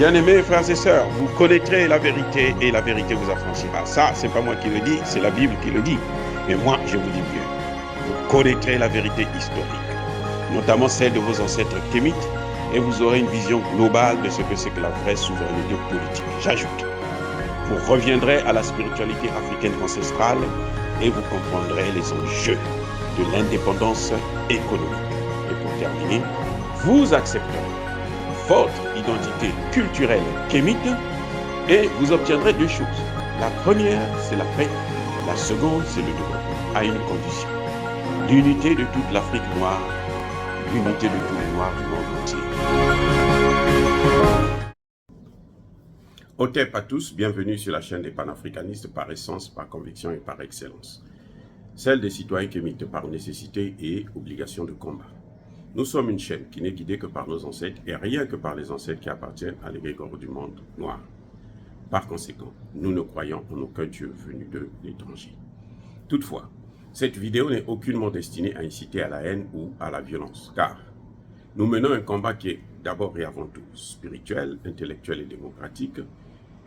Bien-aimés frères et sœurs, vous connaîtrez la vérité et la vérité vous affranchira. Ça, c'est pas moi qui le dis, c'est la Bible qui le dit. Mais moi, je vous dis mieux. Vous connaîtrez la vérité historique, notamment celle de vos ancêtres kémites, et vous aurez une vision globale de ce que c'est que la vraie souveraineté politique. J'ajoute, vous reviendrez à la spiritualité africaine ancestrale et vous comprendrez les enjeux de l'indépendance économique. Et pour terminer, vous accepterez votre identité culturelle kémite et vous obtiendrez deux choses. La première, c'est la paix. La seconde, c'est le développement, à une condition. L'unité de toute l'Afrique noire, l'unité de tous les Noirs du monde entier. Otep à tous, bienvenue sur la chaîne des panafricanistes par essence, par conviction et par excellence. Celle des citoyens kémites par nécessité et obligation de combat. Nous sommes une chaîne qui n'est guidée que par nos ancêtres et rien que par les ancêtres qui appartiennent à l'égrégore du monde noir. Par conséquent, nous ne croyons en aucun Dieu venu de l'étranger. Toutefois, cette vidéo n'est aucunement destinée à inciter à la haine ou à la violence, car nous menons un combat qui est d'abord et avant tout spirituel, intellectuel et démocratique.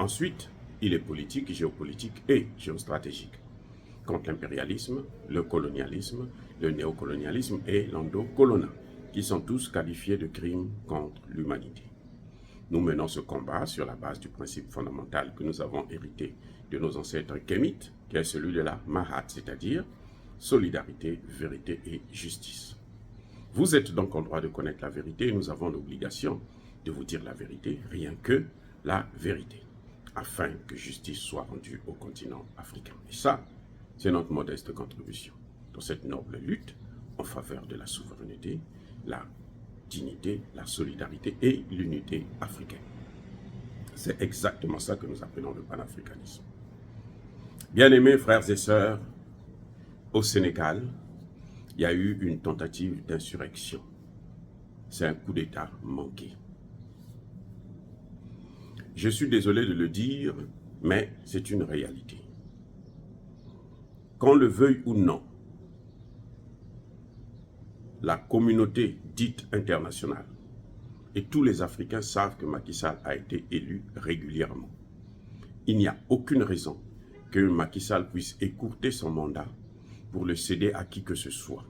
Ensuite, il est politique, géopolitique et géostratégique, contre l'impérialisme, le colonialisme, le néocolonialisme et l'endocolonat, qui sont tous qualifiés de crimes contre l'humanité. Nous menons ce combat sur la base du principe fondamental que nous avons hérité de nos ancêtres kémites, qui est celui de la Mahat, c'est-à-dire solidarité, vérité et justice. Vous êtes donc en droit de connaître la vérité et nous avons l'obligation de vous dire la vérité, rien que la vérité, afin que justice soit rendue au continent africain. Et ça, c'est notre modeste contribution dans cette noble lutte en faveur de la souveraineté, la dignité, la solidarité et l'unité africaine. C'est exactement ça que nous appelons le panafricanisme. Bien-aimés frères et sœurs, au Sénégal, il y a eu une tentative d'insurrection. C'est un coup d'État manqué. Je suis désolé de le dire, mais c'est une réalité. Qu'on le veuille ou non, la communauté dite internationale et tous les Africains savent que Macky Sall a été élu régulièrement. Il n'y a aucune raison que Macky Sall puisse écourter son mandat pour le céder à qui que ce soit,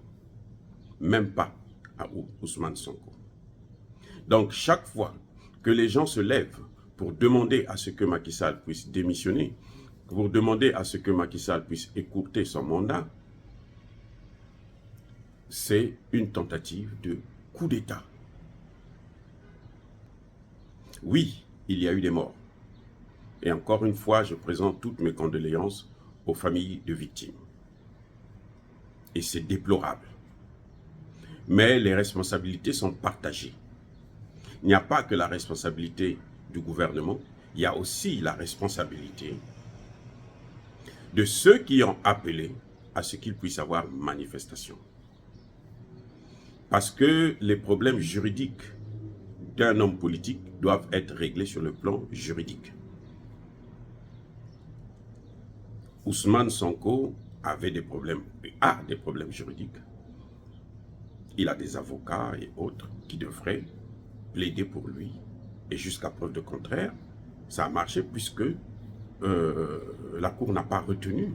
même pas à Ousmane Sonko. Donc chaque fois que les gens se lèvent pour demander à ce que Macky Sall puisse démissionner, pour demander à ce que Macky Sall puisse écourter son mandat, c'est une tentative de coup d'État. Oui, il y a eu des morts. Et encore une fois, je présente toutes mes condoléances aux familles de victimes. Et c'est déplorable. Mais les responsabilités sont partagées. Il n'y a pas que la responsabilité du gouvernement, il y a aussi la responsabilité de ceux qui ont appelé à ce qu'il puisse y avoir manifestation. Parce que les problèmes juridiques d'un homme politique doivent être réglés sur le plan juridique. Ousmane Sonko avait des problèmes, a des problèmes juridiques. Il a des avocats et autres qui devraient plaider pour lui. Et jusqu'à preuve de contraire, ça a marché puisque la Cour n'a pas retenu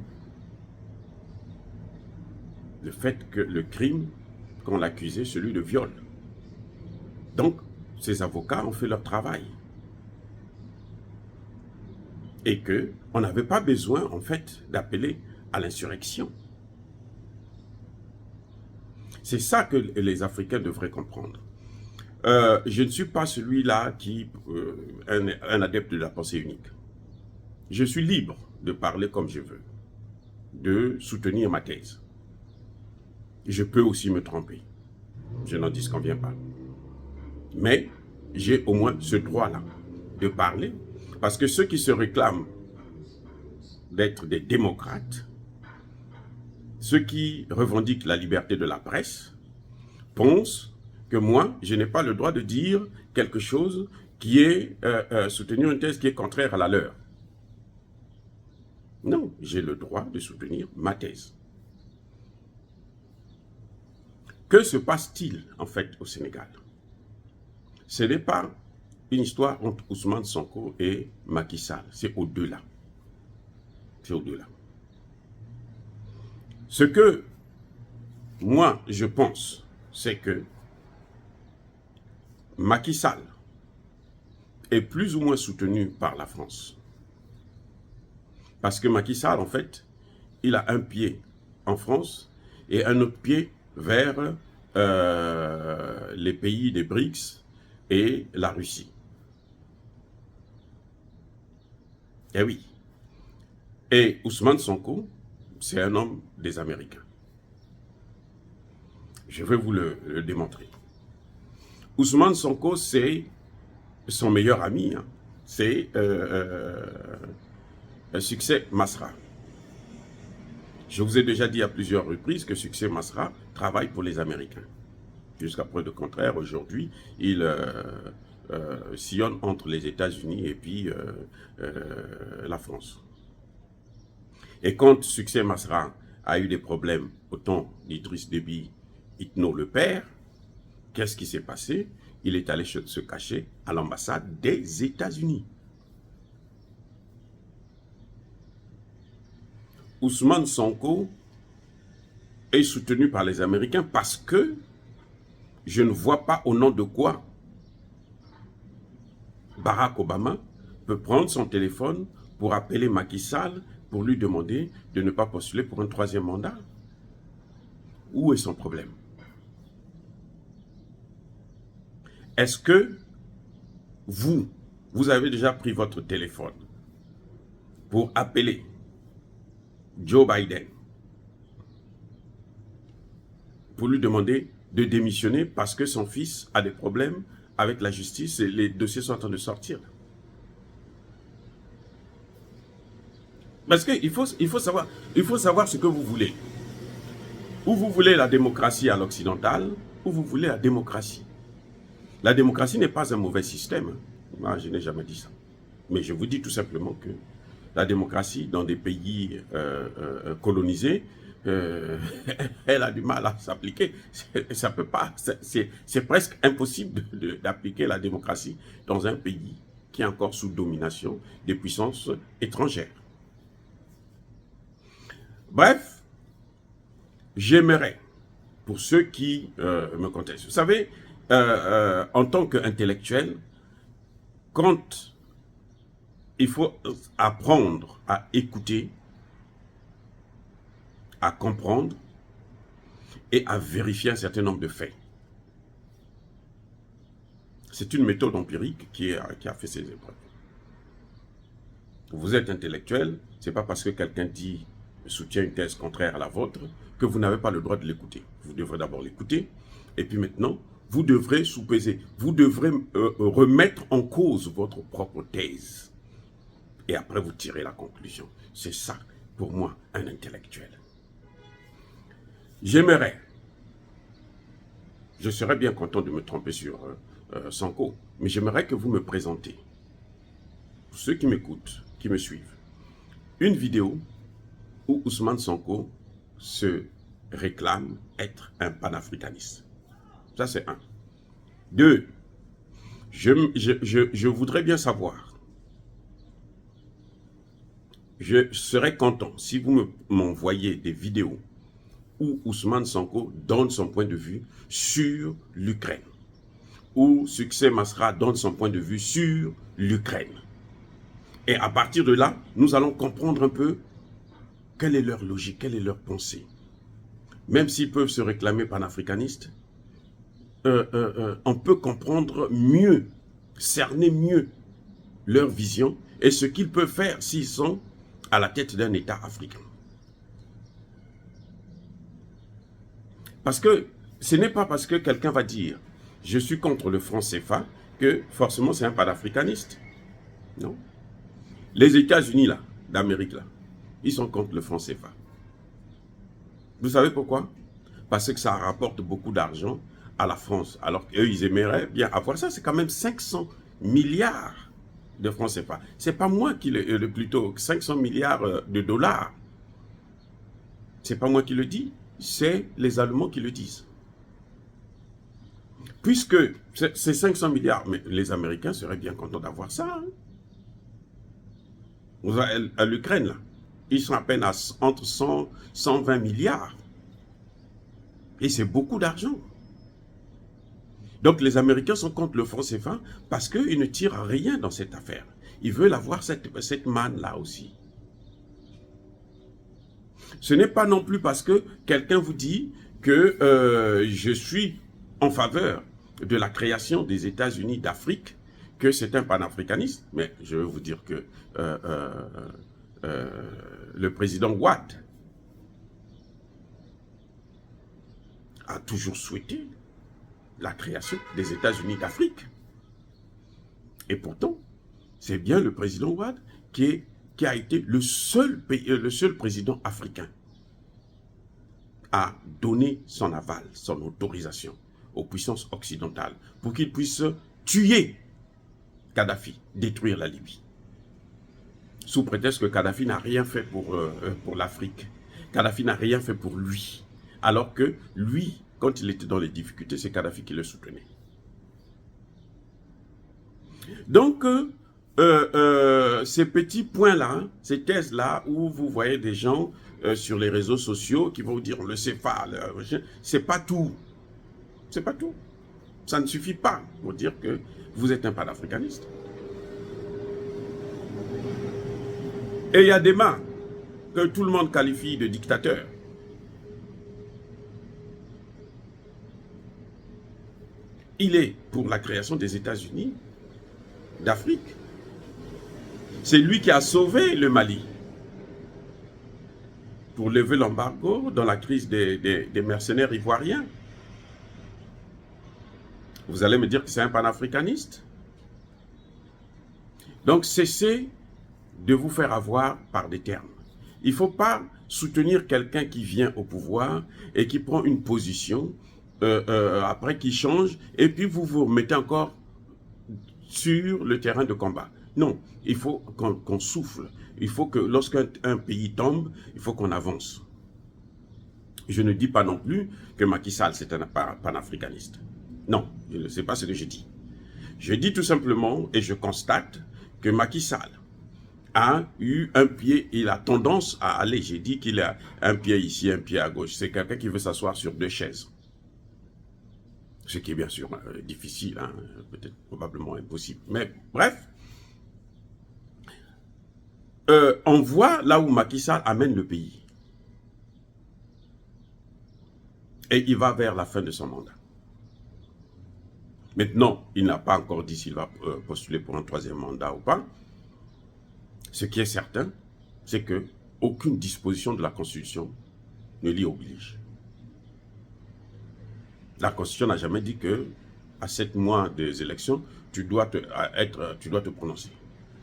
le fait que le crime qu'on l'accusait, celui de viol. Donc, ces avocats ont fait leur travail. Et qu'on n'avait pas besoin, en fait, d'appeler à l'insurrection. C'est ça que les Africains devraient comprendre. Je ne suis pas celui-là qui un adepte de la pensée unique. Je suis libre de parler comme je veux, de soutenir ma thèse. Je peux aussi me tromper. Je n'en disconviens pas. Mais j'ai au moins ce droit-là de parler, parce que ceux qui se réclament d'être des démocrates, ceux qui revendiquent la liberté de la presse, pensent que moi, je n'ai pas le droit de dire quelque chose qui est soutenir une thèse qui est contraire à la leur. Non, j'ai le droit de soutenir ma thèse. Que se passe-t-il en fait au Sénégal? Ce n'est pas une histoire entre Ousmane Sonko et Macky Sall. C'est au-delà. C'est au-delà. Ce que moi, je pense, c'est que Macky Sall est plus ou moins soutenu par la France. Parce que Macky Sall, en fait, il a un pied en France et un autre pied vers les pays des BRICS et la Russie. Eh oui. Et Ousmane Sonko, c'est un homme des Américains. Je vais vous le démontrer. Ousmane Sonko, c'est son meilleur ami. Hein. C'est Succès Masra. Je vous ai déjà dit à plusieurs reprises que Succès Masra travaille pour les Américains. Jusqu'à preuve de contraire, aujourd'hui, il sillonne entre les États-Unis et puis la France. Et quand Succès Masra a eu des problèmes au temps d'Idriss Déby, Itno le père, qu'est-ce qui s'est passé? Il est allé se cacher à l'ambassade des États-Unis. Ousmane Sonko est soutenu par les Américains parce que je ne vois pas au nom de quoi Barack Obama peut prendre son téléphone pour appeler Macky Sall pour lui demander de ne pas postuler pour un troisième mandat. Où est son problème? Est-ce que vous avez déjà pris votre téléphone pour appeler Joe Biden pour lui demander de démissionner parce que son fils a des problèmes avec la justice et les dossiers sont en train de sortir? Parce qu'il faut savoir ce que vous voulez. Ou vous voulez la démocratie à l'occidentale, ou vous voulez la démocratie. La démocratie n'est pas un mauvais système. Moi, je n'ai jamais dit ça. Mais je vous dis tout simplement que la démocratie dans des pays colonisés, elle a du mal à s'appliquer. Ça peut pas. C'est presque impossible d'appliquer la démocratie dans un pays qui est encore sous domination des puissances étrangères. Bref, j'aimerais, pour ceux qui me contestent, vous savez, en tant qu'intellectuel, quand il faut apprendre à écouter, à comprendre et à vérifier un certain nombre de faits. C'est une méthode empirique qui a fait ses épreuves. Vous êtes intellectuel, ce n'est pas parce que quelqu'un soutient une thèse contraire à la vôtre que vous n'avez pas le droit de l'écouter. Vous devrez d'abord l'écouter et puis maintenant, vous devrez sous-peser. Vous devrez remettre en cause votre propre thèse. Et après, vous tirez la conclusion. C'est ça, pour moi, un intellectuel. J'aimerais, je serais bien content de me tromper sur Sonko, mais j'aimerais que vous me présentez, pour ceux qui m'écoutent, qui me suivent, une vidéo où Ousmane Sonko se réclame être un panafricaniste. Ça, c'est un. Deux, je voudrais bien savoir, je serais content si vous m'envoyez des vidéos où Ousmane Sonko donne son point de vue sur l'Ukraine, où Succès Masra donne son point de vue sur l'Ukraine. Et à partir de là, nous allons comprendre un peu quelle est leur logique, quelle est leur pensée. Même s'ils peuvent se réclamer panafricanistes, on peut comprendre mieux, cerner mieux leur vision et ce qu'ils peuvent faire s'ils sont à la tête d'un État africain. Parce que ce n'est pas parce que quelqu'un va dire « je suis contre le franc CFA » que forcément c'est un panafricaniste. Non. Les États-Unis d'Amérique, ils sont contre le franc CFA. Vous savez pourquoi? Parce que ça rapporte beaucoup d'argent à la France. Alors qu'eux, ils aimeraient bien avoir ça. C'est quand même 500 milliards de francs CFA. C'est pas moi qui plutôt 500 milliards de dollars. C'est pas moi qui le dis. C'est les Allemands qui le disent. Puisque ces 500 milliards, mais les Américains seraient bien contents d'avoir ça. Hein. Vous avez, à l'Ukraine, là, ils sont à peine à entre 100 120 milliards. Et c'est beaucoup d'argent. Donc les Américains sont contre le franc CFA parce qu'ils ne tirent rien dans cette affaire. Ils veulent avoir cette manne-là aussi. Ce n'est pas non plus parce que quelqu'un vous dit que je suis en faveur de la création des États-Unis d'Afrique que c'est un panafricaniste. Mais je veux vous dire que le président Wade a toujours souhaité la création des États-Unis d'Afrique. Et pourtant, c'est bien le président Wade qui a été le seul président africain à donner son aval, son autorisation aux puissances occidentales pour qu'ils puissent tuer Kadhafi, détruire la Libye. Sous prétexte que Kadhafi n'a rien fait pour l'Afrique. Kadhafi n'a rien fait pour lui. Alors que lui, quand il était dans les difficultés, c'est Kadhafi qui le soutenait. Donc, ces petits points-là, ces thèses-là, où vous voyez des gens sur les réseaux sociaux qui vont vous dire le CFA, c'est pas tout. C'est pas tout. Ça ne suffit pas pour dire que vous êtes un panafricaniste. Et il y a des mains que tout le monde qualifie de dictateurs. Il est pour la création des États-Unis d'Afrique. C'est lui qui a sauvé le Mali pour lever l'embargo dans la crise des mercenaires ivoiriens. Vous allez me dire que c'est un panafricaniste? Donc cessez de vous faire avoir par des termes. Il ne faut pas soutenir quelqu'un qui vient au pouvoir et qui prend une position, après qui change, et puis vous vous remettez encore sur le terrain de combat. Non, il faut qu'on souffle. Il faut que lorsqu'un pays tombe, il faut qu'on avance. Je ne dis pas non plus que Macky Sall c'est un panafricaniste. Non, ce n'est pas ce que je dis. Je dis tout simplement et je constate que Macky Sall a eu un pied, il a tendance à aller, j'ai dit qu'il a un pied ici, un pied à gauche. C'est quelqu'un qui veut s'asseoir sur deux chaises. Ce qui est bien sûr difficile, hein, peut-être probablement impossible. Mais bref, on voit là où Macky Sall amène le pays. Et il va vers la fin de son mandat. Maintenant, il n'a pas encore dit s'il va postuler pour un troisième mandat ou pas. Ce qui est certain, c'est que aucune disposition de la Constitution ne l'y oblige. La Constitution n'a jamais dit que à 7 mois des élections, tu dois te prononcer.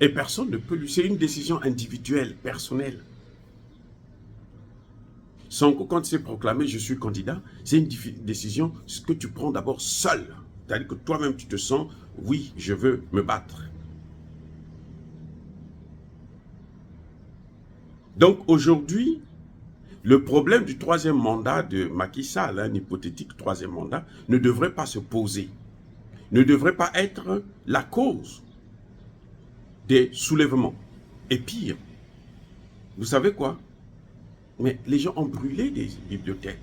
Et personne ne peut lui. C'est une décision individuelle, personnelle. Sonko, quand il s'est proclamé, je suis candidat, c'est une décision que tu prends d'abord seul. C'est-à-dire que toi-même, tu te sens, oui, je veux me battre. Donc aujourd'hui, le problème du troisième mandat de Macky Sall, un hypothétique troisième mandat, ne devrait pas se poser. Ne devrait pas être la cause des soulèvements. Et pire, vous savez quoi? Mais les gens ont brûlé des bibliothèques.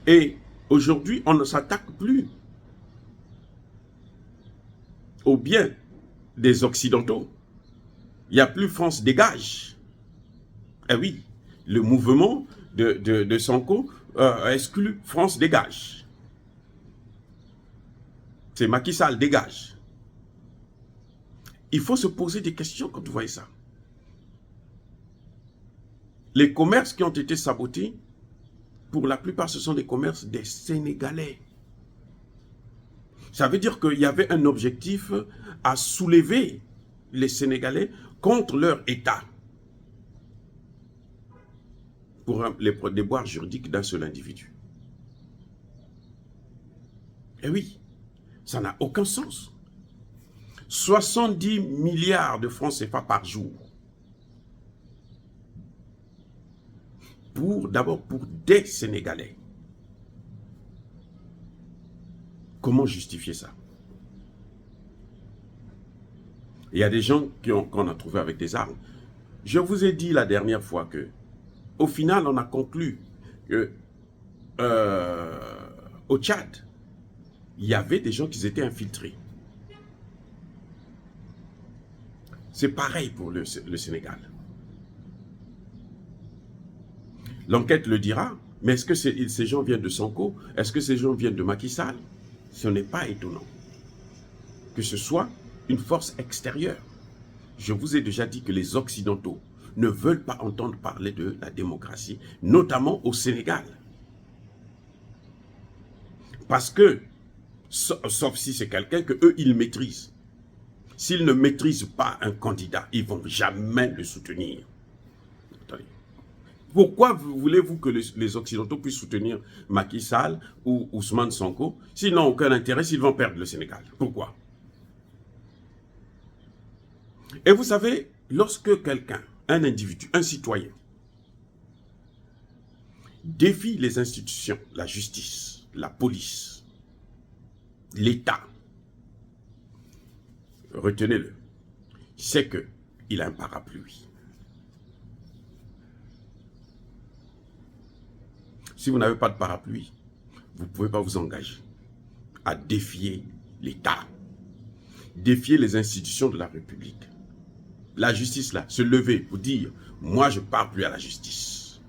Et aujourd'hui, on ne s'attaque plus au bien des Occidentaux. Il n'y a plus France dégage. Eh oui, le mouvement de Sonko exclut France dégage. C'est Macky Sall dégage. Il faut se poser des questions quand vous voyez ça. Les commerces qui ont été sabotés, pour la plupart, ce sont des commerces des Sénégalais. Ça veut dire qu'il y avait un objectif à soulever les Sénégalais contre leur État pour les déboires juridiques d'un seul individu. Eh oui, ça n'a aucun sens. 70 milliards de francs CFA par jour. D'abord pour des Sénégalais. Comment justifier ça? Il y a des gens qu'on a trouvés avec des armes. Je vous ai dit la dernière fois que, au final, on a conclu que au Tchad, il y avait des gens qui étaient infiltrés. C'est pareil pour le Sénégal. L'enquête le dira, mais est-ce que ces gens viennent de Sonko? Est-ce que ces gens viennent de Macky Sall? Ce n'est pas étonnant que ce soit une force extérieure. Je vous ai déjà dit que les Occidentaux ne veulent pas entendre parler de la démocratie, notamment au Sénégal. Parce que, sauf si c'est quelqu'un que eux ils maîtrisent. S'ils ne maîtrisent pas un candidat, ils ne vont jamais le soutenir. Attendez. Pourquoi voulez-vous que les Occidentaux puissent soutenir Macky Sall ou Ousmane Sonko s'ils n'ont aucun intérêt, s'ils vont perdre le Sénégal? Pourquoi? Et vous savez, lorsque quelqu'un, un individu, un citoyen, défie les institutions, la justice, la police, l'État, retenez-le, c'est qu'il a un parapluie. Si vous n'avez pas de parapluie, vous ne pouvez pas vous engager à défier l'État, défier les institutions de la République. La justice, là, se lever pour dire « moi, je ne parle plus à la justice ».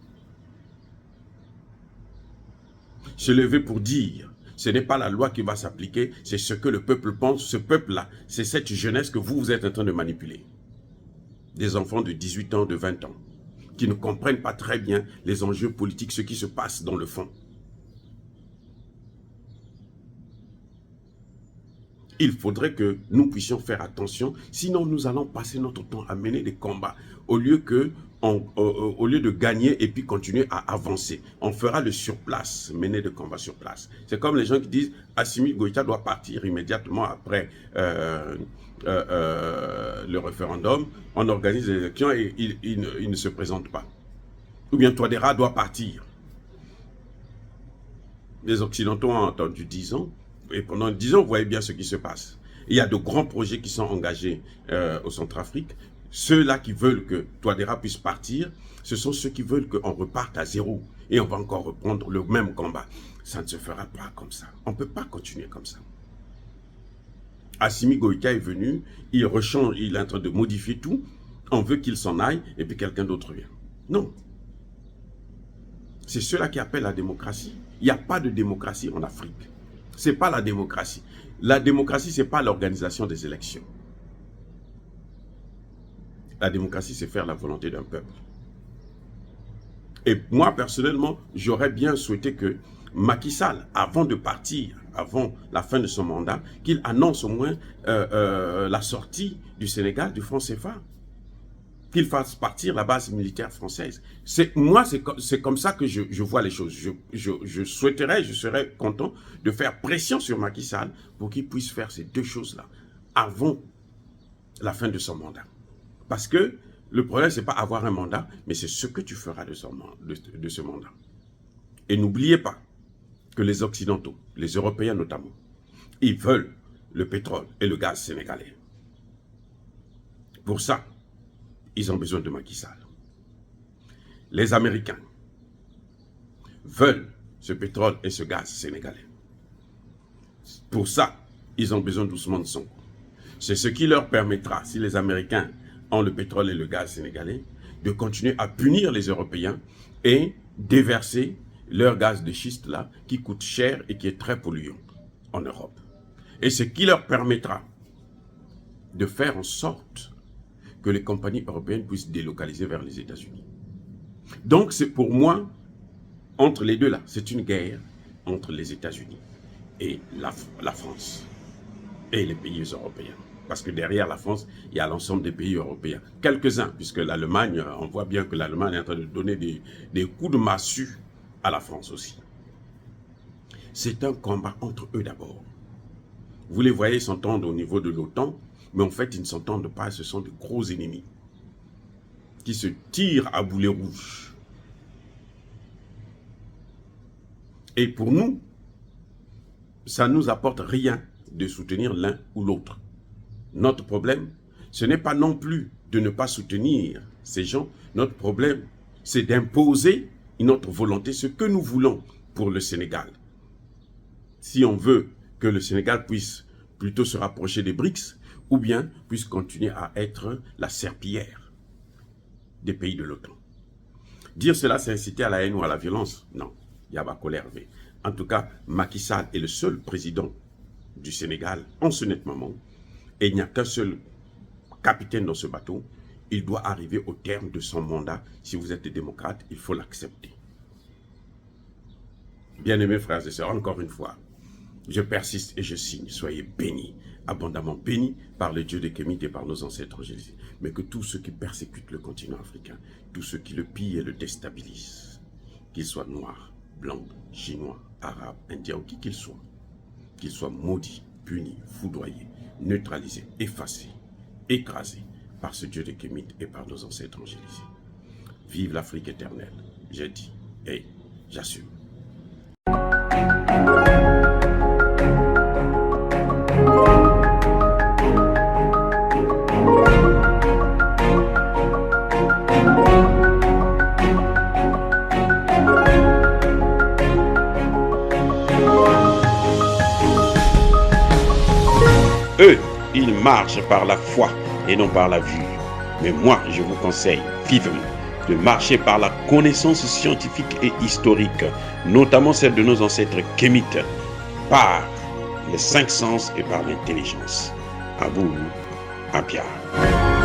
Se lever pour dire « ce n'est pas la loi qui va s'appliquer, c'est ce que le peuple pense. Ce peuple-là, c'est cette jeunesse que vous êtes en train de manipuler. » Des enfants de 18 ans, de 20 ans, qui ne comprennent pas très bien les enjeux politiques, ce qui se passe dans le fond. Il faudrait que nous puissions faire attention, sinon nous allons passer notre temps à mener des combats au lieu de gagner et puis continuer à avancer. On fera le surplace, mener des combats sur place. C'est comme les gens qui disent Assimi Goïta doit partir immédiatement après le référendum, on organise les élections et il ne se présente pas. Ou bien Touadéra doit partir. Les Occidentaux ont entendu 10 ans. Et pendant 10 ans, vous voyez bien ce qui se passe. Il y a de grands projets qui sont engagés au Centrafrique. Ceux-là qui veulent que Touadéra puisse partir, ce sont ceux qui veulent qu'on reparte à zéro. Et on va encore reprendre le même combat. Ça ne se fera pas comme ça. On ne peut pas continuer comme ça. Assimi Goïta est venu, il rechange, il est en train de modifier tout. On veut qu'il s'en aille et puis quelqu'un d'autre vient. Non. C'est ceux-là qui appellent la démocratie. Il n'y a pas de démocratie en Afrique. Ce n'est pas la démocratie. La démocratie, ce n'est pas l'organisation des élections. La démocratie, c'est faire la volonté d'un peuple. Et moi, personnellement, j'aurais bien souhaité que Macky Sall, avant de partir, avant la fin de son mandat, qu'il annonce au moins la sortie du Sénégal, du franc CFA. Qu'il fasse partir la base militaire française. Moi, c'est comme ça que je vois les choses. Je souhaiterais, je serais content de faire pression sur Macky Sall pour qu'il puisse faire ces deux choses-là avant la fin de son mandat. Parce que le problème, ce n'est pas avoir un mandat, mais c'est ce que tu feras de ce mandat. Et n'oubliez pas que les Occidentaux, les Européens notamment, ils veulent le pétrole et le gaz sénégalais. Pour ça, ils ont besoin de Macky Sall. Les Américains veulent ce pétrole et ce gaz sénégalais. Pour ça, ils ont besoin d'Ousmane Sonko. C'est ce qui leur permettra, si les Américains ont le pétrole et le gaz sénégalais, de continuer à punir les Européens et déverser leur gaz de schiste là, qui coûte cher et qui est très polluant en Europe. Et ce qui leur permettra de faire en sorte que les compagnies européennes puissent délocaliser vers les États-Unis. Donc, c'est pour moi, entre les deux là, c'est une guerre entre les États-Unis et la France et les pays européens. Parce que derrière la France, il y a l'ensemble des pays européens. Quelques-uns, puisque l'Allemagne, on voit bien que l'Allemagne est en train de donner des coups de massue à la France aussi. C'est un combat entre eux d'abord. Vous les voyez s'entendre au niveau de l'OTAN, mais en fait, ils ne s'entendent pas, ce sont de gros ennemis qui se tirent à boulet rouge. Et pour nous, ça ne nous apporte rien de soutenir l'un ou l'autre. Notre problème, ce n'est pas non plus de ne pas soutenir ces gens. Notre problème, c'est d'imposer notre volonté, ce que nous voulons pour le Sénégal. Si on veut que le Sénégal puisse plutôt se rapprocher des BRICS, ou bien puisse continuer à être la serpillière des pays de l'OTAN. Dire cela, c'est inciter à la haine ou à la violence. Non, Yaba Kolervé. En tout cas, Macky Sall est le seul président du Sénégal en ce net moment, et il n'y a qu'un seul capitaine dans ce bateau. Il doit arriver au terme de son mandat. Si vous êtes des démocrates, il faut l'accepter. Bien-aimés frères et sœurs, encore une fois, je persiste et je signe. Soyez bénis, abondamment bénis par le Dieu de Kémite et par nos ancêtres Jésus. Mais que tous ceux qui persécutent le continent africain, tous ceux qui le pillent et le déstabilisent, qu'ils soient noirs, blancs, chinois, arabes, indiens ou qui qu'ils soient maudits, punis, foudroyés, neutralisés, effacés, écrasés par ce Dieu de Kémite et par nos ancêtres angélisés. Vive l'Afrique éternelle, j'ai dit et j'assume. Eux, ils marchent par la foi et non par la vue. Mais moi, je vous conseille vivement de marcher par la connaissance scientifique et historique, notamment celle de nos ancêtres kémites, par les 5 sens et par l'intelligence. À vous, à Pierre.